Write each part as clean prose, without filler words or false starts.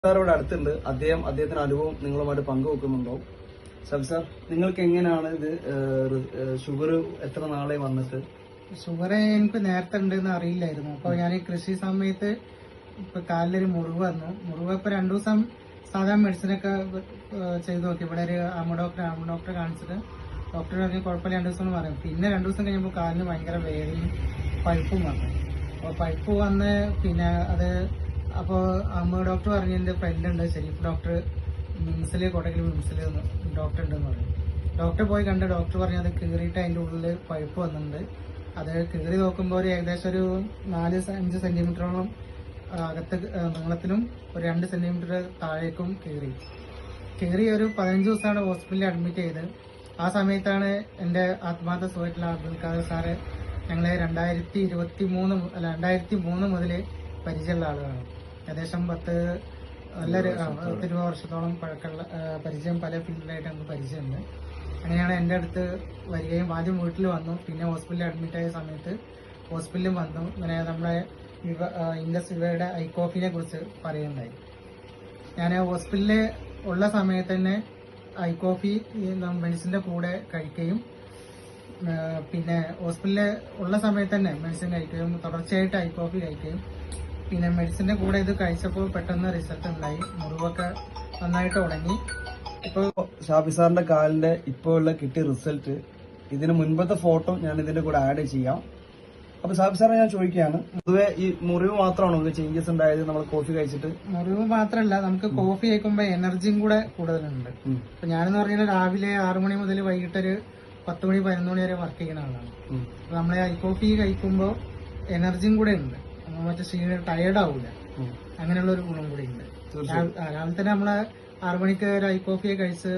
സാറോട് അടുത്തുണ്ട്. അദ്ദേഹത്തിന് അനുഭവം നിങ്ങളുമായിട്ട് പങ്കുവെക്കുന്നുണ്ടോ? ഷാഫി സാർ, നിങ്ങൾക്ക് എങ്ങനെയാണ് ഇത് ഷുഗർ എത്ര നാളെ വന്നിട്ട്? ഷുഗർ എനിക്ക് നേരത്തെ ഉണ്ടെന്ന് അറിയില്ലായിരുന്നു. അപ്പൊ ഞാൻ ഈ കൃഷി സമയത്ത് ഇപ്പൊ കാലിലൊരു മുറിവ് വന്നു. മുറിവ് ഇപ്പൊ 2 ദിവസം സാധാരണ മെഡിസിനൊക്കെ ചെയ്തു നോക്കി. ഇവിടെ ഒരു ഡോക്ടറെ കാണിച്ചിട്ട് ഡോക്ടർ പറഞ്ഞ് കുഴപ്പമില്ല 2 ദിവസം പറയും. പിന്നെ 2 ദിവസം കഴിഞ്ഞപ്പോൾ കാലിന് ഭയങ്കര വേദനയും പഴുപ്പും വന്നു. അപ്പോൾ പഴുപ്പ് വന്ന് പിന്നെ അത് അപ്പോൾ ഡോക്ടർ പറഞ്ഞു എന്റെ ഫ്രണ്ട് ഉണ്ട് ഷെരീഫ് ഡോക്ടർ കോട്ടക്കൽ മിംസിൽ ഡോക്ടർ ഉണ്ടെന്ന് പറഞ്ഞു. ഡോക്ടർ പോയി കണ്ട് ഡോക്ടർ പറഞ്ഞു അത് കീറിയിട്ട് അതിന്റെ ഉള്ളിൽ പഴുപ്പ് വന്നിട്ടുണ്ട്. അത് കീറി നോക്കുമ്പോൾ ഒരു ഏകദേശം ഒരു 4-5 സെന്റിമീറ്ററോളം അകത്ത് നീളത്തിലും ഒരു 2 സെന്റിമീറ്റർ താഴേക്കും കീറി ഒരു 15 ദിവസമാണ് ഹോസ്പിറ്റലിൽ അഡ്മിറ്റ് ചെയ്ത്. ആ സമയത്താണ് എന്റെ ആത്മാർത്ഥ സുഹൃത്തുള്ള അബ്ദുൽ ഖാദർ സാറ് ഞങ്ങളെ 2003 മുതൽ പരിചയമുള്ള ആളുകളാണ്. ഏകദേശം 10-20 വർഷത്തോളം പഴക്കമുള്ള പരിചയം, പല ഫീൽഡിലായിട്ട് നമുക്ക് പരിചയമുണ്ട്. അങ്ങനെയാണ് എൻ്റെ അടുത്ത് വരികയും ആദ്യം വീട്ടിൽ വന്നു. പിന്നെ ഹോസ്പിറ്റലിൽ അഡ്മിറ്റ് ആയ സമയത്ത് ഹോസ്പിറ്റലിൽ വന്നു. ഇങ്ങനെ നമ്മളെ ഇൻഡസ് വിവയുടെ ഐക്കോഫിനെ കുറിച്ച് പറയുന്നുണ്ടായി. ഞാൻ ഹോസ്പിറ്റലിൽ ഉള്ള സമയത്ത് തന്നെ ഐക്കോഫി മെഡിസിന്റെ കൂടെ കഴിക്കുകയും പിന്നെ ഹോസ്പിറ്റലിൽ ഉള്ള സമയത്ത് തന്നെ മെഡിസിൻ കഴിക്കുകയും തുടർച്ചയായിട്ട് ഐക്കോഫി കഴിക്കുകയും പിന്നെ മെഡിസിന്റെ കൂടെ ഇത് കഴിച്ചപ്പോൾ പെട്ടെന്ന് റിസൾട്ട് ഉണ്ടായി. മുറിവൊക്കെ നന്നായിട്ട് ഉണങ്ങി. ഇപ്പോൾ ഷാഫി സാറിന്റെ കാലിന്റെ ഇപ്പോൾ ഉള്ള കിട്ടിയ റിസൾട്ട്, ഇതിന് മുൻപത്തെ ഫോട്ടോ ഞാൻ ഇതിന്റെ കൂടെ ആഡ് ചെയ്യാം. അപ്പൊ ഷാഫി സാറെ ഞാൻ ചോദിക്കുകയാണ്, പൊതുവെ ഈ മുറിവ് മാത്രമാണോ ഇത് ചേഞ്ചസ് ഉണ്ടായത് നമ്മൾ കോഫി കഴിച്ചിട്ട്? മുറിവ് മാത്രമല്ല, നമുക്ക് കോഫി കഴിക്കുമ്പോൾ എനർജിയും കൂടെ കൂടുതലുണ്ട്. ഇപ്പൊ ഞാനെന്ന് പറഞ്ഞാൽ രാവിലെ 6 മണി മുതൽ വൈകിട്ടൊരു 10 മണി 11 മണി വരെ വർക്ക് ചെയ്യുന്ന ആളാണ്. അപ്പൊ നമ്മളെ ഐ കോഫി കഴിക്കുമ്പോൾ എനർജിയും കൂടെ ഉണ്ട്. മറ്റേ ടയേർഡ് ആവൂല, അങ്ങനെയുള്ള ഒരു ഗുണം കൂടി ഉണ്ട്. രാവിലെ തന്നെ നമ്മളെ 6 മണിക്ക് ഒരു ഐ കോഫി കഴിച്ച്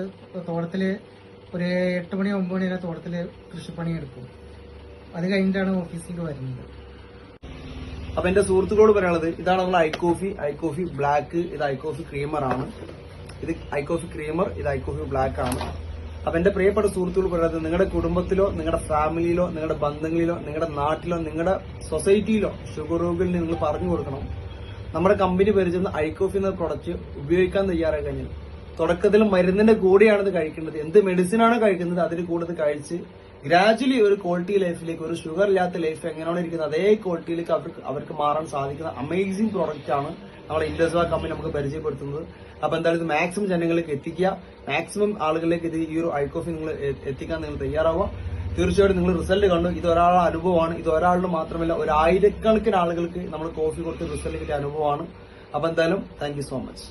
തോട്ടത്തില് ഒരു 8 മണി 9 മണി വരെ തോട്ടത്തില് കൃഷിപ്പണി എടുക്കും. അത് കഴിഞ്ഞിട്ടാണ് ഓഫീസിലേക്ക് വരുന്നത്. അപ്പൊ എന്റെ സുഹൃത്തുക്കളോട് പറയാനുള്ളത് ഇതാണ് നമ്മൾ ഐ കോഫി ബ്ലാക്ക്, ഇത് ഐ കോഫി ക്രീമർ ആണ്. ഇത് ഐ കോഫി ക്രീമർ, ഇത് ഐ കോഫി ബ്ലാക്ക് ആണ്. അപ്പൊ എന്റെ പ്രിയപ്പെട്ട സുഹൃത്തുക്കൾ പറയുന്നത്, നിങ്ങളുടെ കുടുംബത്തിലോ നിങ്ങളുടെ ഫാമിലിയിലോ നിങ്ങളുടെ ബന്ധങ്ങളിലോ നിങ്ങളുടെ നാട്ടിലോ നിങ്ങളുടെ സൊസൈറ്റിയിലോ ഷുഗർ രോഗികളിൽ നിങ്ങൾ പറഞ്ഞു കൊടുക്കണം, നമ്മുടെ കമ്പനി പരിചയം ഐ കോഫി എന്ന പ്രൊഡക്റ്റ് ഉപയോഗിക്കാൻ തയ്യാറായി കഴിഞ്ഞാൽ തുടക്കത്തിൽ മരുന്നിന്റെ കൂടെയാണ് ഇത് കഴിക്കേണ്ടത്. എന്ത് മെഡിസിനാണ് കഴിക്കുന്നത് അതിന് കൂടെ ഇത് കഴിച്ച് ഗ്രാജുവലി ഒരു ക്വാളിറ്റി ലൈഫിലേക്ക്, ഒരു ഷുഗർ ഇല്ലാത്ത ലൈഫ് എങ്ങനെയാണ് ഇരിക്കുന്നത് അതേ ക്വാളിറ്റിയിലേക്ക് അവർക്ക് മാറാൻ സാധിക്കുന്ന അമേസിംഗ് പ്രോഡക്റ്റ് ആണ് നമ്മുടെ ഇൻഡസ്വ കമ്പനി നമുക്ക് പരിചയപ്പെടുത്തുന്നത്. അപ്പൊ എന്തായാലും ഇത് മാക്സിമം ജനങ്ങളിലേക്ക് എത്തിക്കുക, മാക്സിമം ആളുകളിലേക്ക് ഇത് ഈ ഒരു ഐ കോഫി നിങ്ങൾ എത്തിക്കാൻ നിങ്ങൾ തയ്യാറാവുക. തീർച്ചയായിട്ടും നിങ്ങൾ റിസൾട്ട് കണ്ടു. ഇത് ഒരാളുടെ അനുഭവമാണ്. ഇത് ഒരാളുടെ മാത്രമല്ല, 1000 കണക്കിന് ആളുകൾക്ക് നമ്മൾ കോഫി കൊടുത്ത് റിസൾട്ട് കിട്ടിയ അനുഭവമാണ്. അപ്പൊ എന്തായാലും താങ്ക് യു സോ മച്ച്.